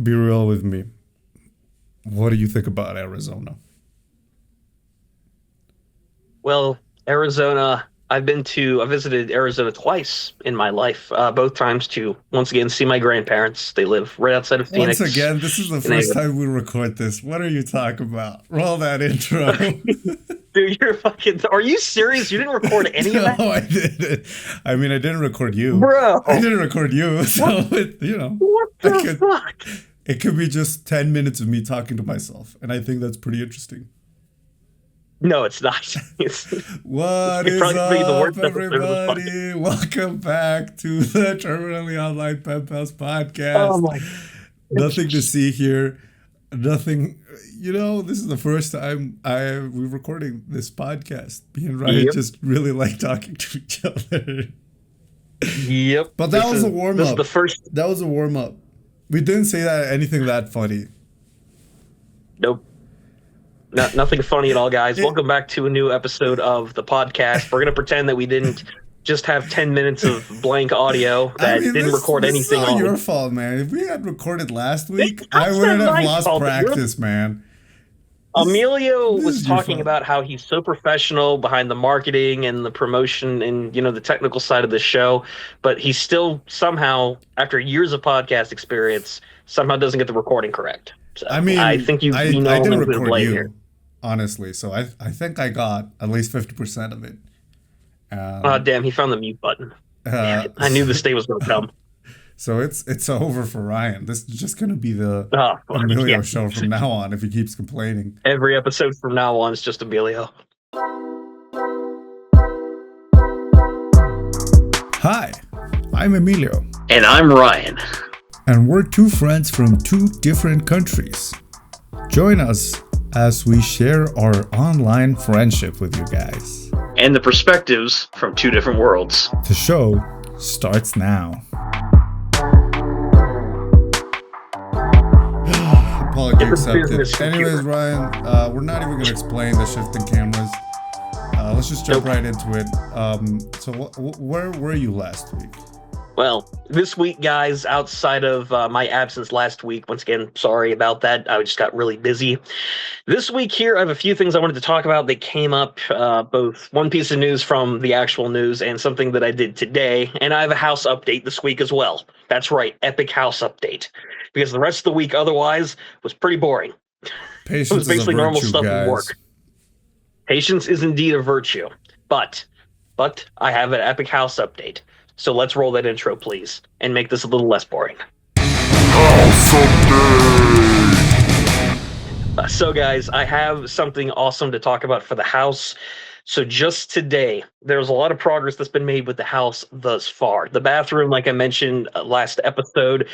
Be real with me. What do you think about Arizona? Well, Arizona, I visited Arizona twice in my life, both times to once again see my grandparents. They live right outside of Once Phoenix, again, this is the and they first time we record this. What are you talking about? Roll that intro. dude, you're fucking, are you serious? You didn't record any of No, that? I didn't. I mean, I didn't record you. I Bro, didn't record you, what, so what I the could. fuck? It could be just 10 minutes of me talking to myself, and I think that's pretty interesting. No, it's not. What It's is probably gonna be the up, worst episode of this podcast. everybody? Welcome back to the Terminally Online Pen Pals Oh podcast. my Nothing to goodness. see here. Nothing. This is the first time we're recording this podcast. Me and Ryan Yep, just really like talking to each other. yep. But that This was a is warm this is the up. first. That was a warm up. We didn't say that anything that funny. Nope. Nothing funny at all, guys. It, Welcome back to a new episode of the podcast. We're gonna pretend that we didn't just have 10 minutes of blank audio I that mean, didn't record this is anything not your on. fault, man. If we had recorded last It's week, I not wouldn't have my lost fault. practice, man. This Emilio this was is your talking fault. about how he's so professional behind the marketing and the promotion and the technical side of the show, but he still somehow, after years of podcast experience, somehow doesn't get the recording correct. So I I mean, think you I know didn't who to record blame here. you, honestly. So I think I got at least 50% of it. Oh Um, damn, he found the mute button. Damn uh, it. I knew this day was gonna come. so it's over for Ryan. This is just gonna be the Oh fuck yeah. Emilio show from now on if he keeps complaining. Every episode from now on is just Emilio. Hi, I'm Emilio, And I'm Ryan. and we're two friends from two different countries. Join us as we share our online friendship with you guys. And the perspectives from two different worlds. The show starts now. Apology Get the business accepted. computer. Anyways, Ryan, we're not even going to explain the shifting cameras. Let's just jump Nope. right into it. So where were you last week? Well, this week, guys, outside of my absence last week, once again, sorry about that. I just got really busy. This week here, I have a few things I wanted to talk about. They came up, both one piece of news from the actual news and something that I did today. And I have a house update this week as well. That's right, epic house update. Because the rest of the week otherwise was pretty boring. It was Patience is a basically normal virtue, stuff with guys. work. Patience is indeed a virtue, but I have an epic house update. So let's roll that intro, please, and make this a little less boring. So, guys, I have something awesome to talk about for the house. So, just today, there's a lot of progress that's been made with the house thus far. The bathroom, like I mentioned last episode,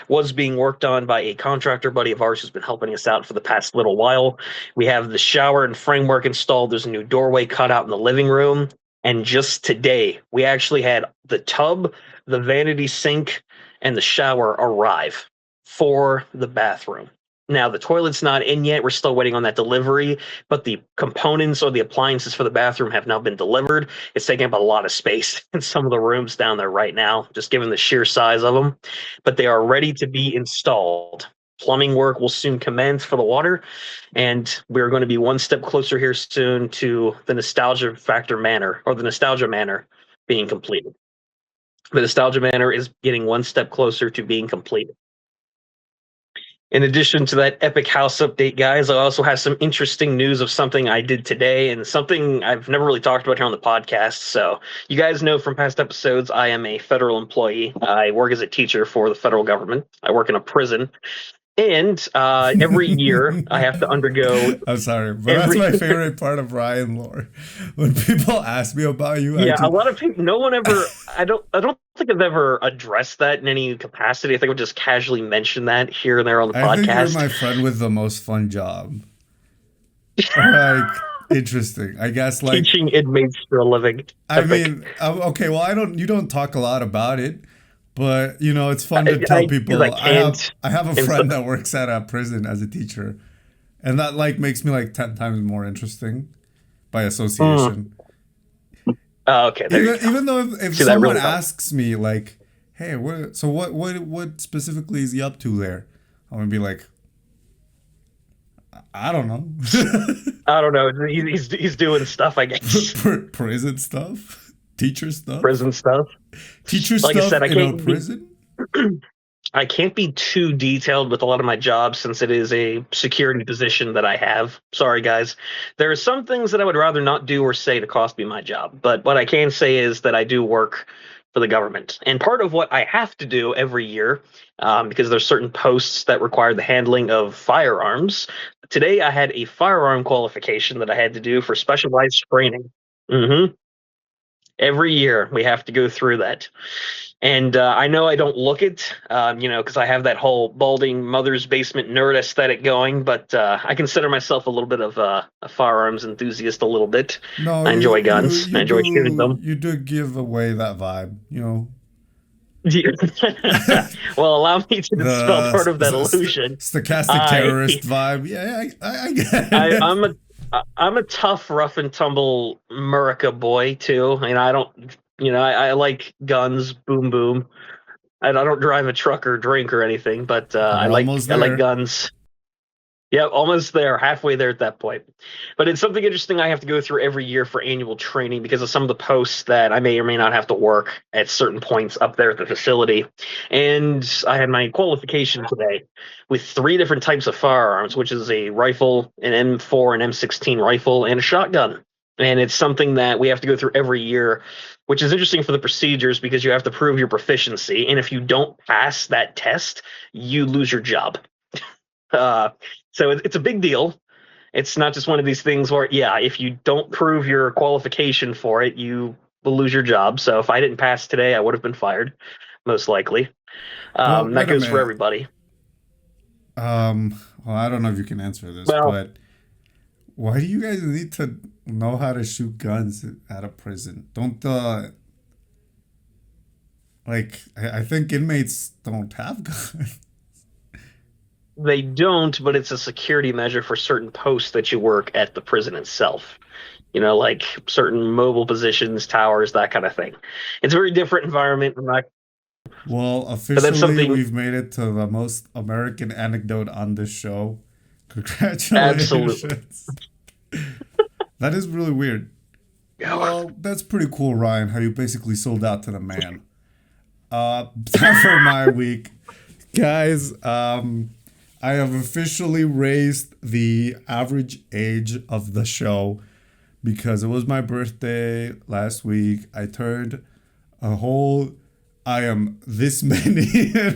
was being worked on by a contractor buddy of ours who's been helping us out for the past little while. We have the shower and framework installed. There's a new doorway cut out in the living room. And just today, we actually had the tub, the vanity sink, and the shower arrive for the bathroom. Now, the toilet's not in yet. We're still waiting on that delivery, but the components or the appliances for the bathroom have now been delivered. It's taking up a lot of space in some of the rooms down there right now, just given the sheer size of them. But they are ready to be installed. Plumbing work will soon commence for the water, and we're going to be one step closer here soon to the Nostalgia Factor Manor, or the Nostalgia Manor, being completed. The Nostalgia Manor is getting one step closer to being completed. In addition to that epic house update, guys, I also have some interesting news of something I did today and something I've never really talked about here on the podcast. So, you guys know from past episodes, I am a federal employee. I work as a teacher for the federal government. I work in a prison. And every year, I have to undergo I'm sorry, but that's every my favorite part of Ryan lore. When people ask me about you, I yeah, a just lot of people. No one ever. I don't think I've ever addressed that in any capacity. I think I've just casually mentioned that here and there on the I think you're podcast. my friend with the most fun job. Like, interesting. I guess, like, Teaching inmates for a living. I Epic. mean, okay, well, you don't talk a lot about it, but it's fun to tell Because I people. can't. I have a And so, friend that works at a prison as a teacher, and that like makes me like 10 times more interesting by mm, association. okay, there you go. Even though if See, that someone really helps. asks me like, "Hey, what specifically is he up to there?" I'm gonna be like, I don't know. I don't know. He's doing stuff, I guess. Prison stuff, teacher stuff, Prison stuff. teacher Like I stuff said, I in a can't be prison. I can't be too detailed with a lot of my jobs since it is a security position that I have. Sorry, guys. There are some things that I would rather not do or say to cost me my job. But what I can say is that I do work for the government. And part of what I have to do every year, because there's certain posts that require the handling of firearms. Today, I had a firearm qualification that I had to do for specialized training. Hmm. Every year, we have to go through that. And I know I don't look it, because I have that whole balding mother's basement nerd aesthetic going, but I consider myself a little bit of a firearms enthusiast, a little bit. No, I you enjoy you guns. I you enjoy shooting do them. you do give away that vibe. You know, Well, allow me to dispel the part of that illusion. stochastic I, terrorist vibe. Yeah, I get I, it. I'm a, I'm a tough, rough and tumble America boy too. And I don't, I like guns, boom, boom. I don't drive a truck or drink or anything, but We're almost I like there. guns. Yeah, almost there, halfway there at that point. But it's something interesting I have to go through every year for annual training because of some of the posts that I may or may not have to work at certain points up there at the facility. And I had my qualification today with three different types of firearms, which is a rifle, an M4, an M16 rifle, and a shotgun. And it's something that we have to go through every year, which is interesting for the procedures because you have to prove your proficiency. And if you don't pass that test, you lose your job. Uh, so it's a big deal. It's not just one of these things where, yeah, if you don't prove your qualification for it, you will lose your job. So if I didn't pass today, I would have been fired, most likely. Well, That wait a goes for minute. everybody. Well, I don't know if you can answer this, Well, but why do you guys need to know how to shoot guns at a prison? Don't I think inmates don't have guns. they don't, but it's a security measure for certain posts that you work at the prison itself. Like certain mobile positions, towers, that kind of thing. It's a very different environment. Well, But that's officially, something we've made it to the most American anecdote on this show. absolutely. Congratulations. That is really weird. Well, that's pretty cool, Ryan, how you basically sold out to the man. Time for my week. Guys, I have officially raised the average age of the show because it was my birthday last week. I turned a whole. I am this many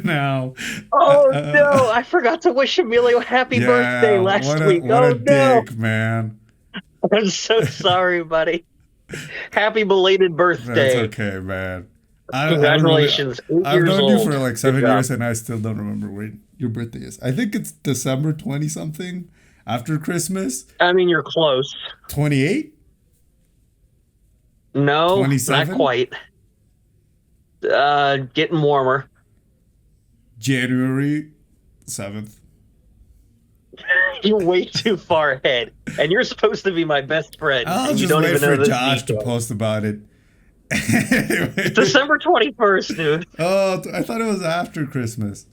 now. Oh no, I forgot to wish Emilio happy birthday Yeah, last week. what a Oh no. dick, man. I'm so sorry, buddy. Happy belated That's birthday. okay, man. I don't really. Congratulations. 8 I've years known you for old. like Good 7 years, job. and I still don't remember when your birthday is. I think it's December 20 something after Christmas. I mean, you're close. 28, No, not 27, quite. Getting warmer. January 7th. You're way too far ahead. And you're supposed to be my best friend, I'll and you just don't wait even for know this Josh to detail. post about it. Anyway. December 21st, dude. Oh, I thought it was after Christmas.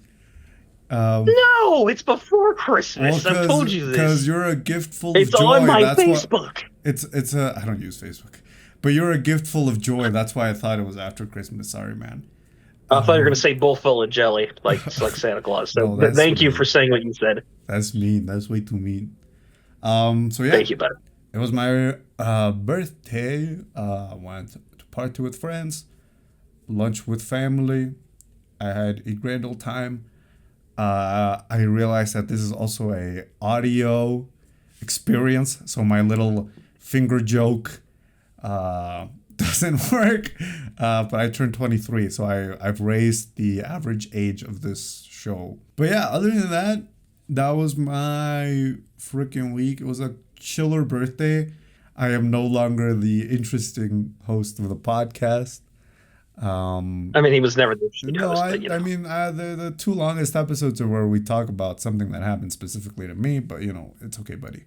No, it's before Well, Christmas. I've told you because this. you're a gift full of It's on joy. my That's what Facebook. it's a. I don't use Facebook, but you're a gift full of joy. That's why I thought it was after Christmas. Sorry, man. I thought you were going to say bowl full of jelly, like Santa Claus. So No, that's thank you for mean. saying what you said. That's mean. That's way too mean. So yeah, Thank you, buddy. it was my birthday. I went to party with friends, lunch with family. I had a grand old time. I realized that this is also a audio experience, so my little finger joke doesn't work. But I turned 23, so I've raised the average age of this show. But yeah, other than that, that was my freaking week. It was a chiller birthday. I am no longer the interesting host of the podcast. I mean, he was never the No, host, but I mean, the two longest episodes are where we talk about something that happened specifically to me, but it's okay, buddy.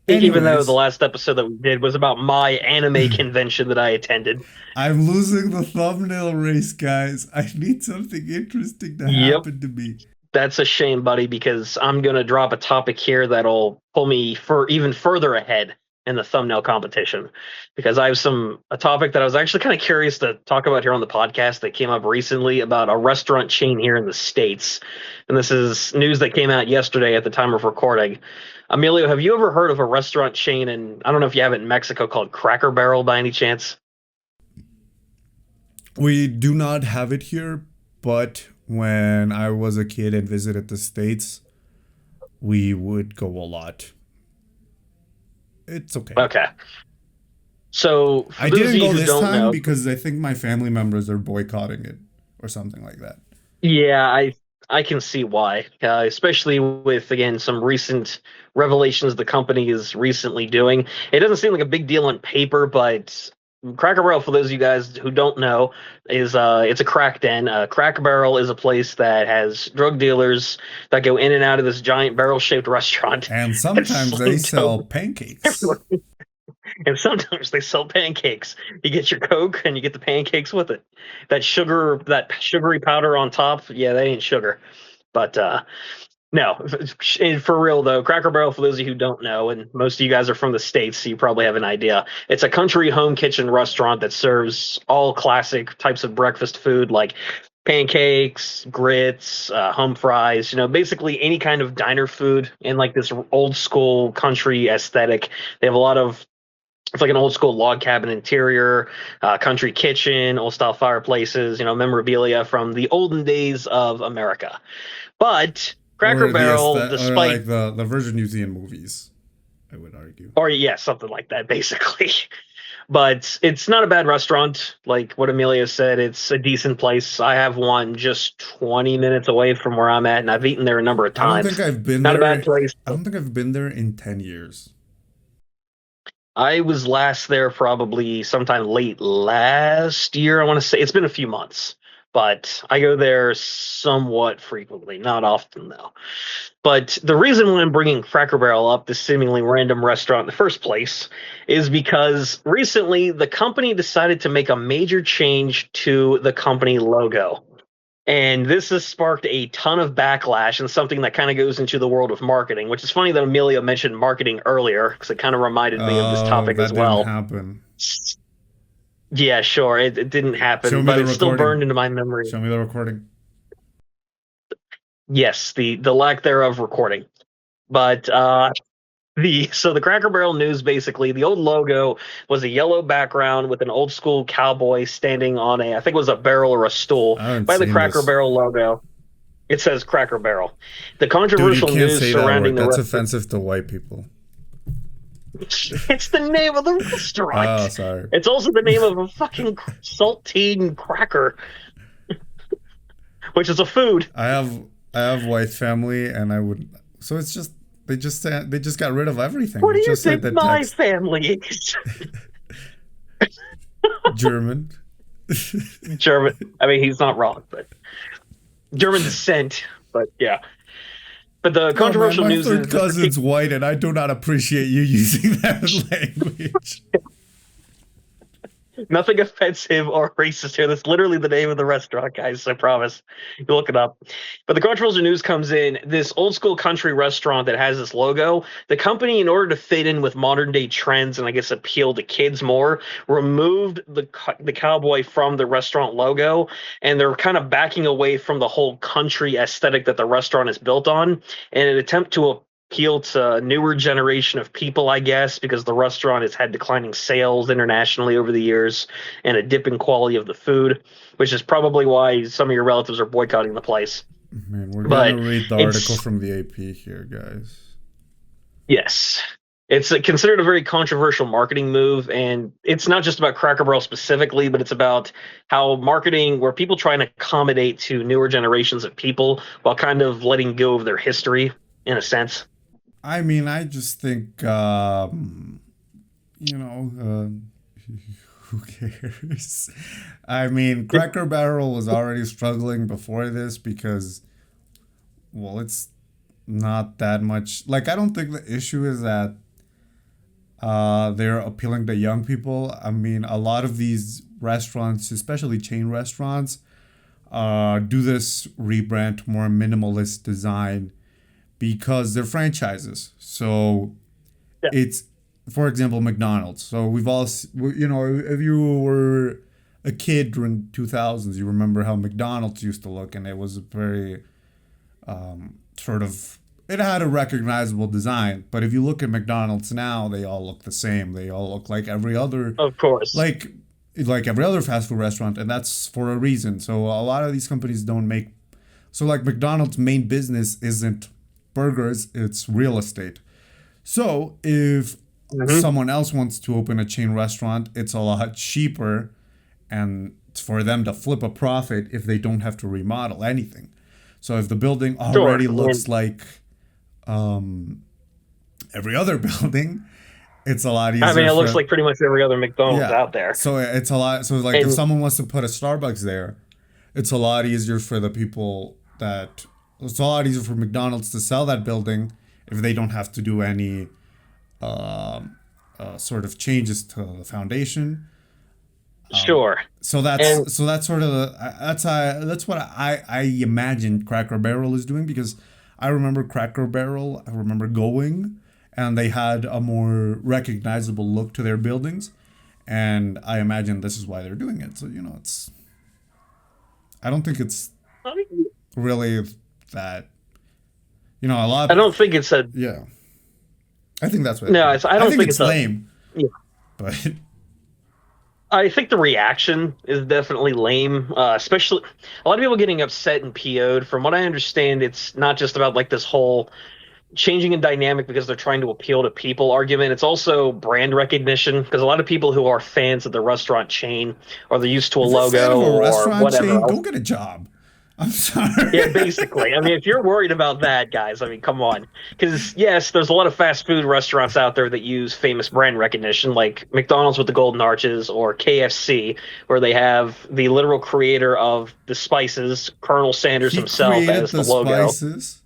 even though the Anyways, last episode that we did was about my anime convention that I attended. I'm losing the thumbnail race, guys. I need something interesting to Yep. happen to me. That's a shame, buddy, because I'm gonna drop a topic here that'll pull me for even further ahead in the thumbnail competition. Because I have a topic that I was actually kind of curious to talk about here on the podcast that came up recently about a restaurant chain here in the States. And this is news that came out yesterday at the time of recording. Emilio, have you ever heard of a restaurant chain, and I don't know if you have it in Mexico, called Cracker Barrel by any chance? We do not have it here, but when I was a kid and visited the States, we would go a lot. It's okay. Okay. So for I those of didn't you go who this don't time know, because I think my family members are boycotting it or something like that. yeah, I can see why, especially with again some recent revelations the company is recently doing. It doesn't seem like a big deal on paper, but Cracker Barrel, for those of you guys who don't know, is it's a crack den. Cracker Barrel is a place that has drug dealers that go in and out of this giant barrel-shaped restaurant And that's sometimes they slim sell dope pancakes. everywhere. And sometimes they sell pancakes. You get your Coke and you get the pancakes with it. That sugary powder on top, yeah, that ain't sugar. But no, for real though, Cracker Barrel, for those of you who don't know, and most of you guys are from the States, so you probably have an idea. It's a country home kitchen restaurant that serves all classic types of breakfast food like pancakes, grits, home fries, basically any kind of diner food in like this old school country aesthetic. They have a lot of it's like an old school log cabin interior, country kitchen, old style fireplaces, memorabilia from the olden days of America. But Cracker Or the Barrel, or despite, like the version you see in movies, I would argue. or yeah, something like that, basically. But it's not a bad restaurant. Like what Amelia said, it's a decent place. I have one just 20 minutes away from where I'm at, and I've eaten there a number of I don't think times. I've been Not a bad there. place. I don't think I've been there in 10 years. I was last there probably sometime late last year. I want to say it's been a few months, but I go there somewhat frequently, not often though. But the reason why I'm bringing Cracker Barrel up, this seemingly random restaurant in the first place, is because recently the company decided to make a major change to the company logo. And this has sparked a ton of backlash and something that kind of goes into the world of marketing, which is funny that Emilio mentioned marketing earlier because it kind of reminded me of this Oh, topic as that didn't well. happen. Yeah, sure, it didn't Show happen, me but the it's still burned recording. into my memory. Show me the recording. Yes, the lack thereof recording. But the Cracker Barrel news, basically the old logo was a yellow background with an old school cowboy standing on I think it was a barrel or a stool I haven't by the seen Cracker this. Barrel logo. It says Cracker Barrel. The Dude, you controversial can't news say that surrounding word. the That's restaurant. offensive to white people. It's the name of the Oh, restaurant. sorry. It's also the name of a fucking saltine cracker, which is a food. I have white family, and I would. So it's just they just got rid of everything. What do It's you just like think the my text. family is? German. German. I mean, he's not wrong, but German descent. But yeah. But the Oh man, controversial my news third is this cousin's white, and I do not appreciate you using that language. nothing offensive or racist here. That's literally the name of the restaurant, guys. I promise. You look it up. But the controversial news comes in this old school country restaurant that has this logo. The company, in order to fit in with modern day trends and I guess appeal to kids more, removed the cowboy from the restaurant logo, and they're kind of backing away from the whole country aesthetic that the restaurant is built on in an attempt to appeal to a newer generation of people, I guess, because the restaurant has had declining sales internationally over the years and a dip in quality of the food, which is probably why some of your relatives are boycotting the place. Man, we're gonna But read the article it's, from the AP here, guys. yes, it's considered a very controversial marketing move. And it's not just about Cracker Barrel specifically, but it's about how marketing, where people try and accommodate to newer generations of people while kind of letting go of their history in a sense. I mean, I just think, you know, who cares? I mean, Cracker Barrel was already struggling before this because, well, it's not that much. Like, I don't think the issue is that they're appealing to young people. I mean, a lot of these restaurants, especially chain restaurants, do this rebrand, more minimalist design, because they're franchises. So Yeah, it's, for example, McDonald's. So we've all, if you were a kid during 2000s, you remember how McDonald's used to look, and it was a very sort of, it had a recognizable design. But if you look at McDonald's now, they all look the same. They all look of course. like like every other fast food restaurant, and that's for a reason. So a lot of these companies don't make, so like McDonald's main business isn't burgers, it's real estate. So if Hmm. someone else wants to open a chain restaurant, it's a lot cheaper and for them to flip a profit if they don't have to remodel anything. So if the building Sure. already I mean, looks like every other building, it's a lot easier it looks for, like pretty much every other McDonald's yeah. out there. So it's a lot. So like if And someone wants to put a Starbucks there, it's a lot easier for the people that, it's a lot easier for McDonald's to sell that building if they don't have to do any sort of changes to the foundation. sure. So And that's sort of that's what I imagine Cracker Barrel is doing, because I remember Cracker Barrel. I remember going, and they had a more recognizable look to their buildings, and I imagine this is why they're doing it. So it's, I don't think it's really that, a I lot. don't think it's a Yeah, I think that's what no. I I don't think think it's it's a. lame, but I think the reaction is definitely lame, especially a lot of people getting upset and PO'd. From what I understand, it's not just about like this whole changing a dynamic because they're trying to appeal to people argument. It's also brand recognition because a lot of people who are fans of the restaurant chain or they're used to a if you're a fan logo of a or restaurant whatever chain, else. go get a job. I'm sorry. Yeah, basically. I mean, if you're worried about that, guys, I mean, come on. Because, yes, there's a lot of fast food restaurants out there that use famous brand recognition, like McDonald's with the Golden Arches or KFC, where they have the literal creator of the spices, Colonel Sanders He himself, created as the the logo. spices.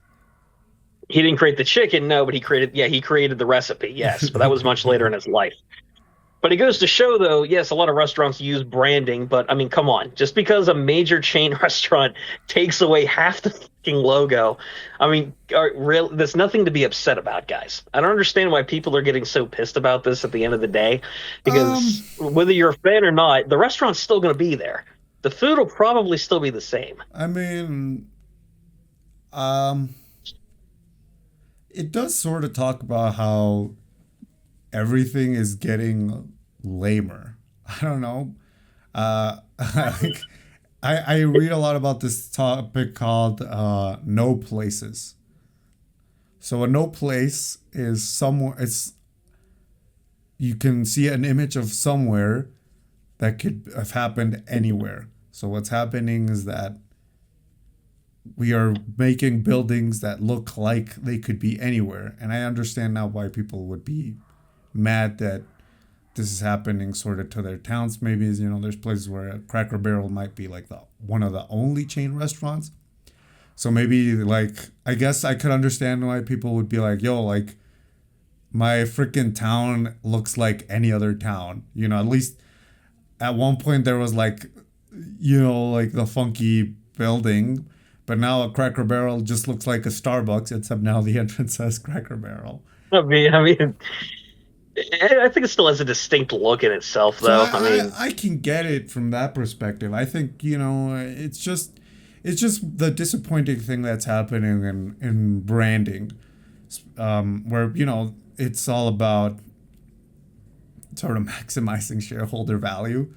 He didn't create the chicken, no, but he created the recipe, yes, but that was much later in his life. But it goes to show, though, yes, a lot of restaurants use branding, but I mean, come on. Just because a major chain restaurant takes away half the fucking logo, I mean, there's nothing to be upset about, guys. I don't understand why people are getting so pissed about this at the end of the day, um, because whether you're a fan or not, the restaurant's still going to be there. The food will probably still be the same. I mean, um, it does sort of talk about how everything is getting lamer. I don't know. Like, I read a lot about this topic called no places. So a no place is somewhere. It's, you can see an image of somewhere that could have happened anywhere. So what's happening is that we are making buildings that look like they could be anywhere. And I understand now why people would be mad that this is happening sort of to their towns. Maybe, there's places where Cracker Barrel might be like the one of the only chain restaurants. So maybe, like, I guess I could understand why people would be like, yo, like, my freaking town looks like any other town. At least at one point there was like, like the funky building, but now a Cracker Barrel just looks like a Starbucks, except now the entrance says Cracker Barrel. I mean, I think it still has a distinct look in itself, So though. I mean, I can get it from that perspective. I think, it's just the disappointing thing that's happening in branding, where it's all about sort of maximizing shareholder value,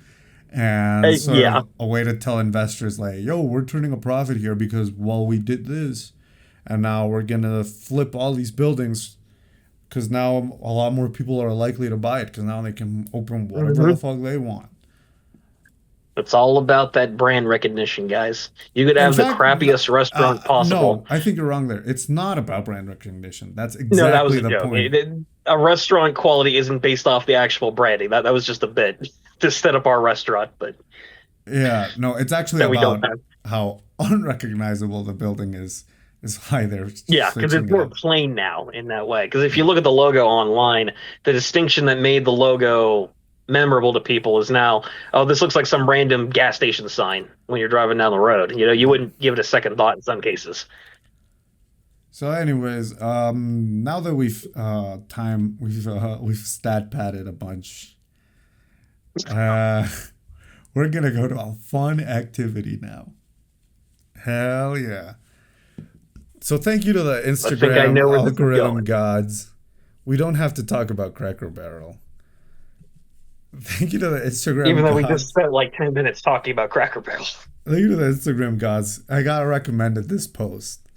and sort yeah. of a way to tell investors like, yo, we're turning a profit here because, well, we did this, and now we're gonna flip all these buildings because now a lot more people are likely to buy it because now they can open whatever the Hmm. fuck they want. It's all about that brand recognition, guys. You could In have the fact, crappiest restaurant possible. no, I think you're wrong there. It's not about brand recognition. That's No, that was exactly a the joke. point. A restaurant quality isn't based off the actual branding. That was just a bit to set up our restaurant, but Yeah, no, it's actually that we don't about have. how unrecognizable the building is why they're Yeah, because switching it's it more up. plain now in that way. Because if you look at the logo online, the distinction that made the logo memorable to people is now, oh, this looks like some random gas station sign when you're driving down the road. You wouldn't give it a second thought in some cases. So, anyways, now that we've stat padded a bunch, uh, we're gonna go to a fun activity now. Hell yeah! So, thank you to the I think I Instagram know where this is algorithm going. gods. We don't have to talk about Cracker Barrel. Thank you to the Even Instagram though we just gods. spent like 10 minutes talking about Cracker Barrel. Thank you to the Instagram gods. I got recommended this post.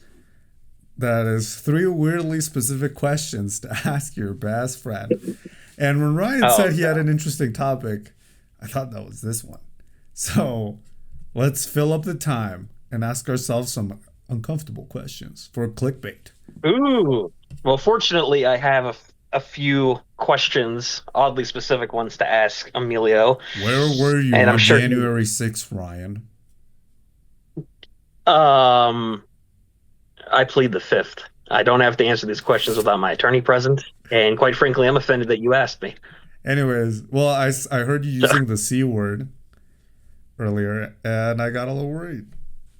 That is three weirdly specific questions to ask your best friend. And when Ryan Oh said he had no. an interesting topic, I thought that was this one. So let's fill up the time and ask ourselves some uncomfortable questions for clickbait. Ooh. Well, fortunately, I have a few questions, oddly specific ones to ask Emilio, Where were you and I'm on sure you. January 6th, Ryan? Um, I plead the fifth. I don't have to answer these questions without my attorney present, and quite frankly, I'm offended that you asked me. Anyways, well, I heard you So, using the C word earlier, and I got a little worried.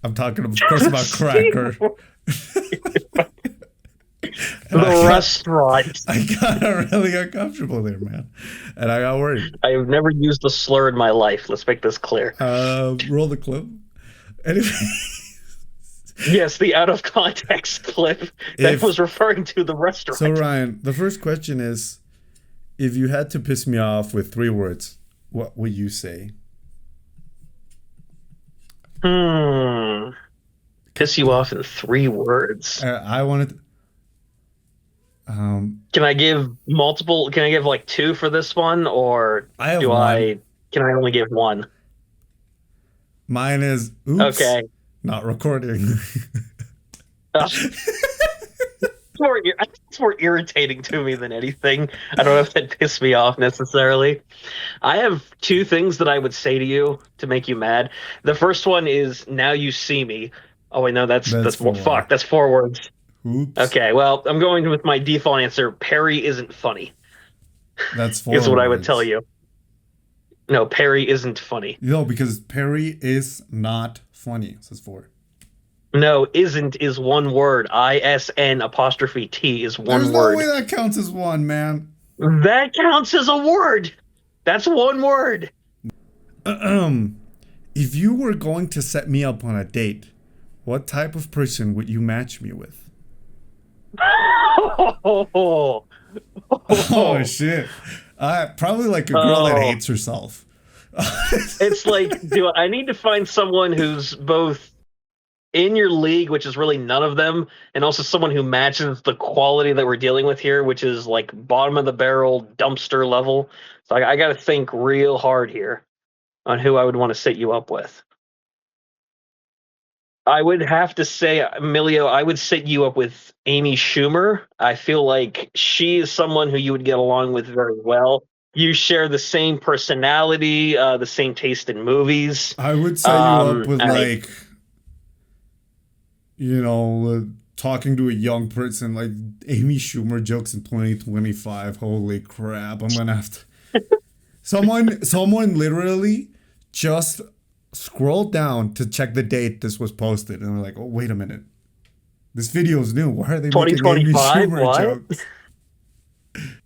I'm talking, of course, about cracker. And the restaurant. I got really uncomfortable there, man. And I got worried. I have never used a slur in my life. Let's make this clear. Roll the clip. Anyway, Yes, the out of context clip that if was referring to the so, restaurant. Ryan, the first question is, if you had to piss me off with three words, what would you say? Hmm. Piss you off in 3 words. I wanted. Can I give multiple? Can I give like two for this one, or I have do one. I? Can I only give one? Mine is, oops, Okay. not recording. Uh, I think it's more irritating to me than anything. I don't know if that pissed me off necessarily. I have two things that I would say to you to make you mad. The first one is "Now you see me." Oh wait, no, That's that's more. four. Fuck, that's 4 words. Oops, Okay, well, I'm going with my default answer. Perry isn't funny, that's is four what I would tell words. you. No, Perry isn't funny. No, because Perry is not funny. Says four. No, isn't is one word. ISN apostrophe T is There's one no way word. that counts as one, man. That counts as a word. That's one word. If you were going to set me up on a date, what type of person would you match me with? Oh, Oh shit! Probably like a girl that oh. hates herself. It's like, do I need to find someone who's both in your league, which is really none of them, and also someone who matches the quality that we're dealing with here, which is like bottom of the barrel dumpster level. So I got to think real hard here on who I would want to set you up with. I would have to say, Emilio, I would set you up with Amy Schumer. I feel like she is someone who you would get along with very well. You share the same personality, the same taste in movies. I would set you up with I like, talking to a young person like Amy Schumer jokes in 2025. Holy crap! I'm gonna have to. Someone literally just scrolled down to check the date this was posted, and they're like, "Oh, wait a minute, this video is new. Why are they making Amy 2025. Schumer What? jokes?"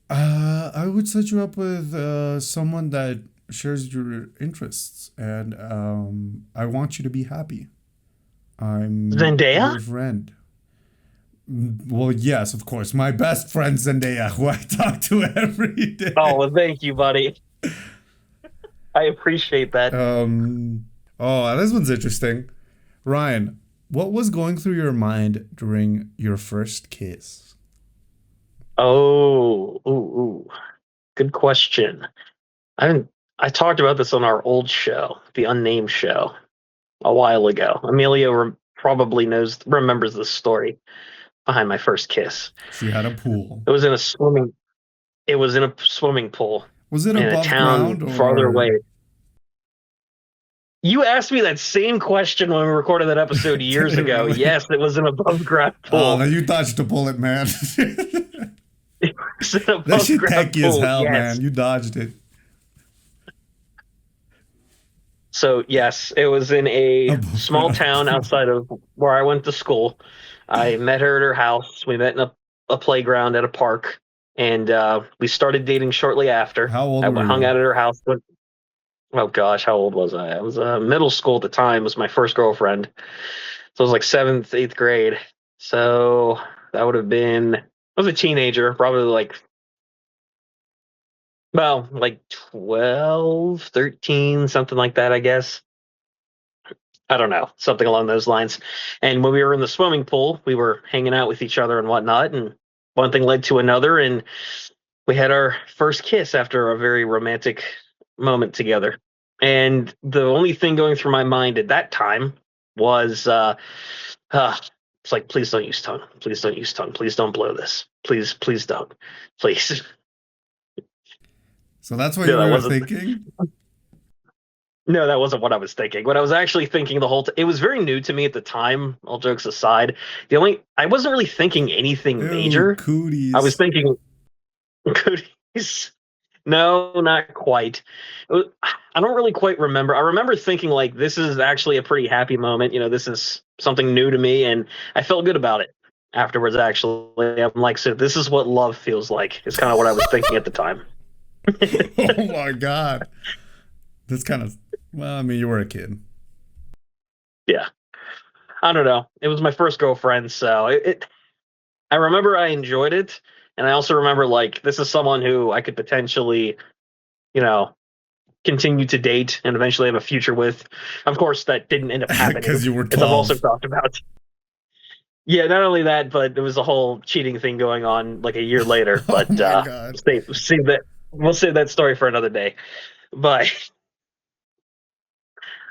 I would set you up with someone that shares your interests, and I want you to be happy. I'm Zendaya? your friend. Well, yes, of course. My best friend Zendaya, who I talk to every Oh, day. well, thank you, buddy. I appreciate that. Oh, this one's interesting. Ryan, what was going through your mind during your first kiss? Oh, ooh, ooh. Good question. I didn't. I talked about this on our old show, the unnamed show, a while ago. Emilio probably remembers this story behind my first kiss. She had a pool. It was in a swimming. It was in a swimming pool Was it in a above town ground farther or away. You asked me that same question when we recorded that episode did years it ago. really? Yes, it was an above ground Oh, pool. then you dodged a bullet, man. It was an That above shit ground techy as pool. hell, Yes. man. You dodged it. So yes, it was in a Buffet small at town the mall. outside of where I went to school. I met her at her house. We met in a playground at a park, and we started dating shortly after. How old I were hung you? out at her house. Oh gosh, how old was I? I was middle school at the time. Was my first girlfriend. So I was like seventh, eighth grade. So that would have been. I was a teenager, probably like well, like 12, 13, something like that, I guess. I don't know, something along those lines. And when we were in the swimming pool, we were hanging out with each other and whatnot, and one thing led to another, and we had our first kiss after a very romantic moment together. And the only thing going through my mind at that time was, uh, it's like, please don't use tongue. Please don't use tongue. Please don't blow this. Please, please don't. Please. So that's what No, you that were wasn't. thinking? No, that wasn't what I was thinking. What I was actually thinking the whole it was very new to me at the time, all jokes aside. The only I wasn't really thinking anything Ew, major. I was cooties. thinking cooties. No, not quite. I don't really quite remember. I remember thinking like this is actually a pretty happy moment. This is something new to me, and I felt good about it afterwards. Actually, I'm like, so this is what love feels like. Is kind of what I was thinking at the time. Oh my god. That's kind of, well, I mean, you were a kid. Yeah, I don't know. It was my first girlfriend, so I remember I enjoyed it, and I also remember like this is someone who I could potentially, you know, continue to date and eventually have a future with. Of course, that didn't end up happening, Because you were as I've also 12. talked about. Yeah, not only that, but there was a whole cheating thing going on like a year later. Oh But my god. save that. We'll save that story for another day. But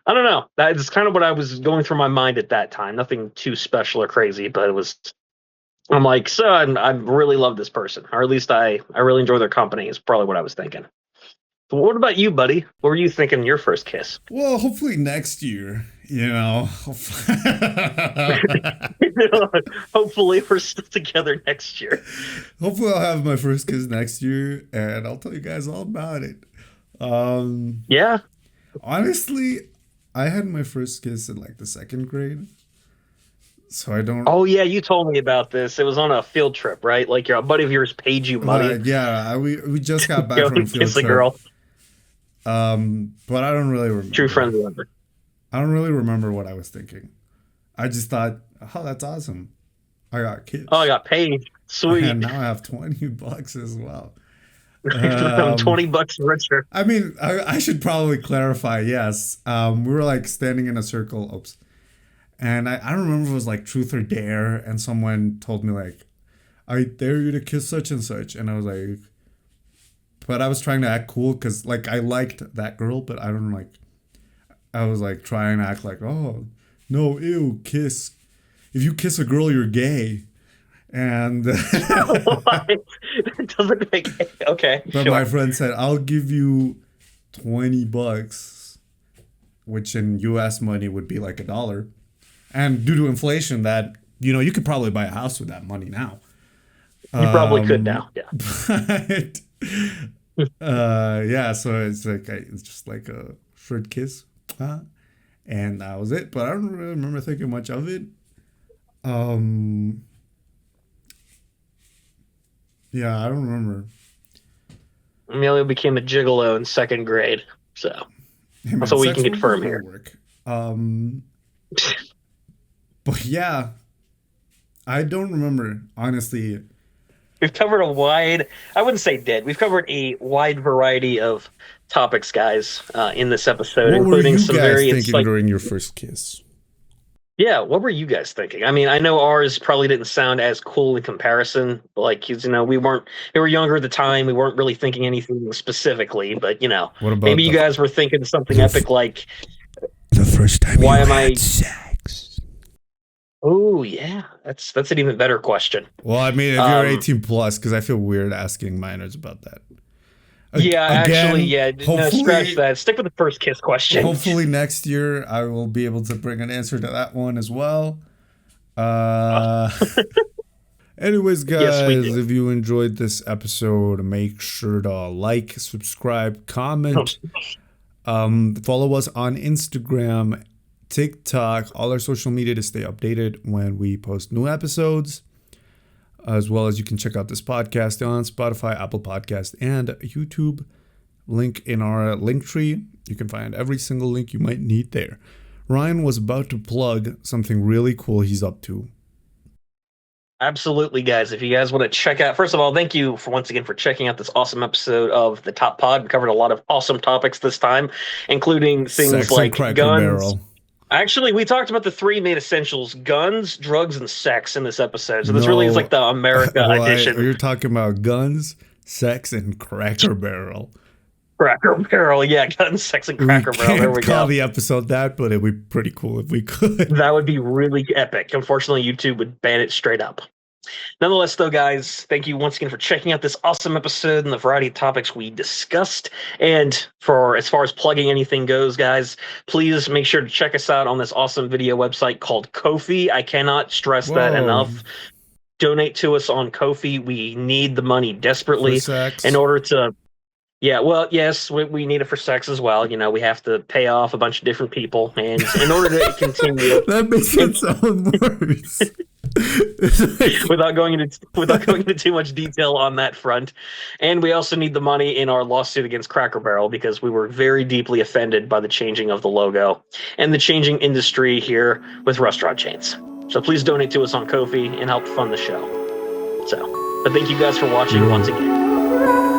I don't know. That's kind of what I was going through my mind at that time. Nothing too special or crazy, but it was I'm like, so I really love this person, or at least I really enjoy their company. Is probably what I was thinking. So what about you, buddy? What were you thinking your first kiss? Well, hopefully next year, you know. Hopefully, we're still together next year. Hopefully I'll have my first kiss next year and I'll tell you guys all about it. Um Yeah. Honestly, I had my first kiss in like the second grade. So I don't Oh yeah, you told me about this. It was on a field trip, right? Like your a buddy of yours paid you money like yeah, we just got to back go from a and field kiss a trip. girl. But I don't really True remember. friends remember. I don't really remember what I was thinking. I just thought, oh, that's awesome. I got Oh, I kids. got paid. And Sweet. now I have 20 bucks as well. I'm Um, 20 bucks richer. I mean, I should probably clarify. Yes, we were like standing in a circle. Oops, and I don't remember if it was like truth or dare, and someone told me like, "I dare you to kiss such and such," and I was like, but I was trying to act cool because like I liked that girl, but I don't like. I was like trying to act like, oh, no, ew, kiss. If you kiss a girl, you're gay, and What? That doesn't make okay, but my sure. friend said, I'll give you 20 bucks, which in US money would be like $1. And due to inflation, that, you could probably buy a house with that money now. You probably could Um, now. Yeah. but yeah, so it's like it's just like a short kiss, and that was it. But I don't really remember thinking much of it. Um, yeah, I don't remember. Emilio became a gigolo in second grade. So Hey that's man, what we can sex workers confirm don't here. work. But yeah, I don't remember honestly. We've covered I wouldn't say dead, we've covered a wide variety of topics, guys, in this episode, What were including you some guys very thinking insightful. during your first kiss? Yeah, what were you guys thinking? I mean, I know ours probably didn't sound as cool in comparison. Like, we were younger at the time. We weren't really thinking anything specifically, but What maybe about you guys were thinking something the f- epic like, the first time why you am had I? sex? Oh, yeah, that's an even better question. Well, I mean, if you're Um, 18 plus, because I feel weird asking minors about that. yeah, actually, Again, yeah, no, scratch that. Stick with the first kiss question. hopefully next year I will be able to bring an answer to that one as well. Uh, anyways, Yes, we guys, do. if you enjoyed this episode, make sure to like, subscribe, comment. Follow us on Instagram, TikTok, all our social media to stay updated when we post new episodes. As well as you can check out this podcast on Spotify, Apple Podcast, and YouTube. Link in our link tree. You can find every single link you might need there. Ryan was about to plug something really cool he's up to. Absolutely, guys. If you guys want to check out, first of all, thank you for once again for checking out this awesome episode of the Top Pod. We covered a lot of awesome topics this time, including things Sex like and Cracker guns. Barrel. Actually, we talked about the three main essentials: guns, drugs, and sex in this episode. So this really is like the America edition. You're talking about guns, sex, and Cracker Barrel. Cracker Barrel, yeah, guns, sex, and Cracker Barrel. There we go. Call the episode that, but it'd be pretty cool if we could. That would be really epic. Unfortunately, YouTube would ban it straight up. Nonetheless, though, guys, thank you once again for checking out this awesome episode and the variety of topics we discussed. And for as far as plugging anything goes, guys, please make sure to check us out on this awesome video website called Ko-fi. I cannot stress that enough. Donate to us on Ko-fi. We need the money desperately in order to. Yeah, well, yes, we need it for sex as well. You know, we have to pay off a bunch of different people, and in order to continue, that makes it sound worse. without going into too much detail on that front. And we also need the money in our lawsuit against Cracker Barrel because we were very deeply offended by the changing of the logo and the changing industry here with restaurant chains. So please donate to us on Ko-fi and help fund the show. But thank you guys for watching once again.